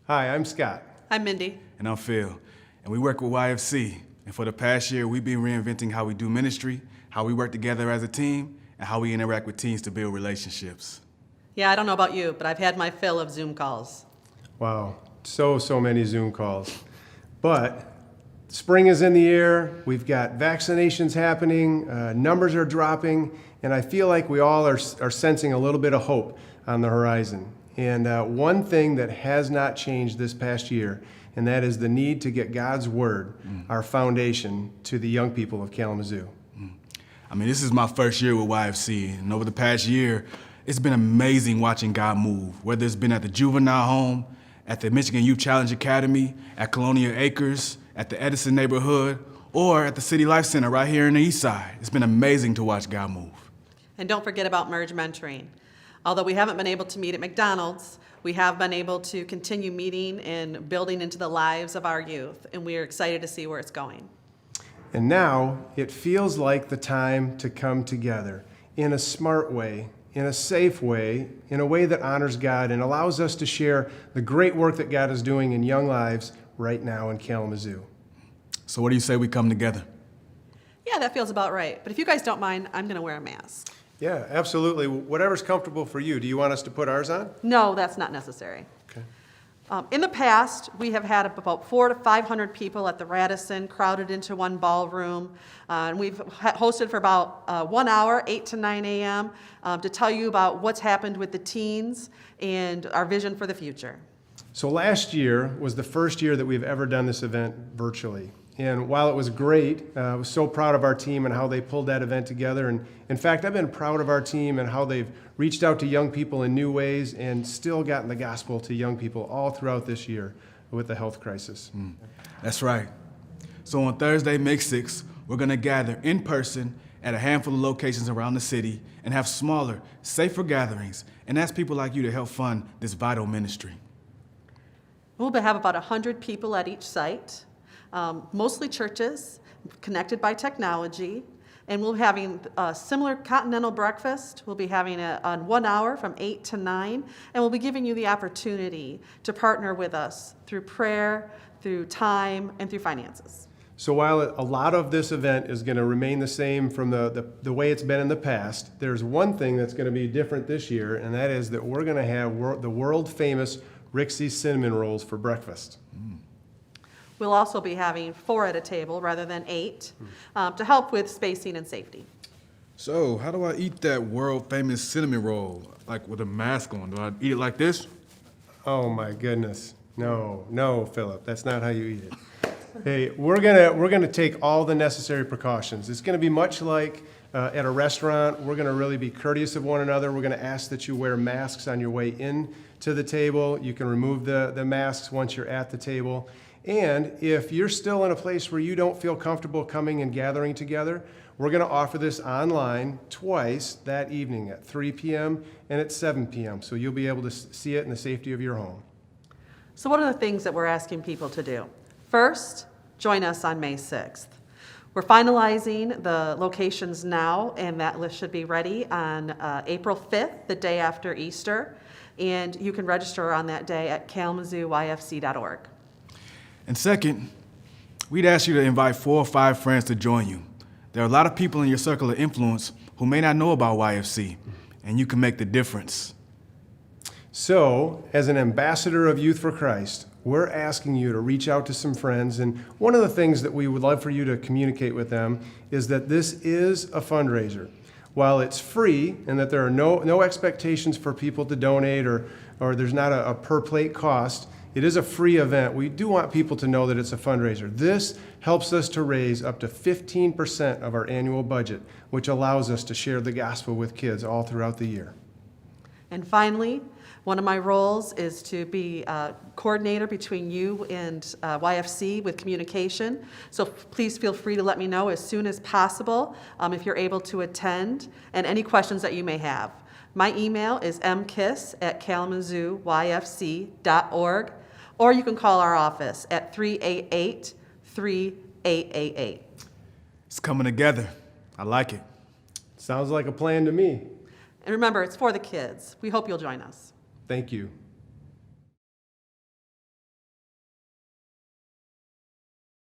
Hi, I'm Scott. I'm Mindy. And I'm Phil. And we work with YFC. And for the past year, we've been reinventing how we do ministry, how we work together as a team, and how we interact with teens to build relationships. Yeah, I don't know about you, but I've had my fill of Zoom calls. Wow, so many Zoom calls. But spring is in the air, we've got vaccinations happening, numbers are dropping, and I feel like we all are sensing a little bit of hope on the horizon. And one thing that has not changed this past year, and that is the need to get God's Word, our foundation, to the young people of Kalamazoo. I mean, this is my first year with YFC, and over the past year, it's been amazing watching God move, whether it's been at the juvenile home, at the Michigan Youth Challenge Academy, at Colonial Acres, at the Edison neighborhood, or at the City Life Center right here in the East Side. It's been amazing to watch God move. And don't forget about Merge Mentoring. Although we haven't been able to meet at McDonald's, we have been able to continue meeting and building into the lives of our youth, and we are excited to see where it's going. And now it feels like the time to come together in a smart way, in a safe way, in a way that honors God and allows us to share the great work that God is doing in young lives right now in Kalamazoo. So what do you say we come together? Yeah, that feels about right. But if you guys don't mind, I'm going to wear a mask. Yeah, absolutely. Whatever's comfortable for you. Do you want us to put ours on? No, that's not necessary. Okay. In the past, we have had about 400 to 500 people at the Radisson crowded into one ballroom. And we've hosted for about 1 hour, 8 to 9 a.m., to tell you about what's happened with the teens and our vision for the future. So last year was the first year that we've ever done this event virtually. And while it was great, I was so proud of our team and how they pulled that event together. And in fact, I've been proud of our team and how they've reached out to young people in new ways and still gotten the gospel to young people all throughout this year with the health crisis. That's right. So on Thursday, May 6th, we're going to gather in person at a handful of locations around the city and have smaller, safer gatherings and ask people like you to help fund this vital ministry. We'll have about 100 people at each site. Mostly churches, connected by technology, and we'll be having a similar continental breakfast. We'll be having it on 1 hour from 8 to 9, and we'll be giving you the opportunity to partner with us through prayer, through time, and through finances. So while a lot of this event is going to remain the same from the way it's been in the past, there's one thing that's going to be different this year, and that is that we're going to have the world-famous Rixey's Cinnamon Rolls for breakfast. We'll also be having 4 at a table rather than 8 to help with spacing and safety. So how do I eat that world-famous cinnamon roll, like with a mask on? Do I eat it like this? Oh my goodness. No, Philip, that's not how you eat it. Hey, we're gonna take all the necessary precautions. It's gonna be much like at a restaurant. We're gonna really be courteous of one another. We're gonna ask that you wear masks on your way in to the table. You can remove the masks once you're at the table. And if you're still in a place where you don't feel comfortable coming and gathering together, we're going to offer this online twice that evening at 3 p.m. and at 7 p.m. So you'll be able to see it in the safety of your home. So what are the things that we're asking people to do? First, join us on May 6th. We're finalizing the locations now, and that list should be ready on April 5th, the day after Easter. And you can register on that day at kalamazooyfc.org. And second, we'd ask you to invite 4 or 5 friends to join you. There are a lot of people in your circle of influence who may not know about YFC, and you can make the difference. So, as an ambassador of Youth for Christ, we're asking you to reach out to some friends, and one of the things that we would love for you to communicate with them is that this is a fundraiser. While it's free and that there are no expectations for people to donate or there's not a per plate cost, it is a free event. We do want people to know that it's a fundraiser. This helps us to raise up to 15% of our annual budget, which allows us to share the gospel with kids all throughout the year. And finally, one of my roles is to be a coordinator between you and YFC with communication. So please feel free to let me know as soon as possible if you're able to attend and any questions that you may have. My email is mkiss@kalamazooyfc.org, or you can call our office at 388-3888. It's coming together. I like it. Sounds like a plan to me. And remember, it's for the kids. We hope you'll join us. Thank you.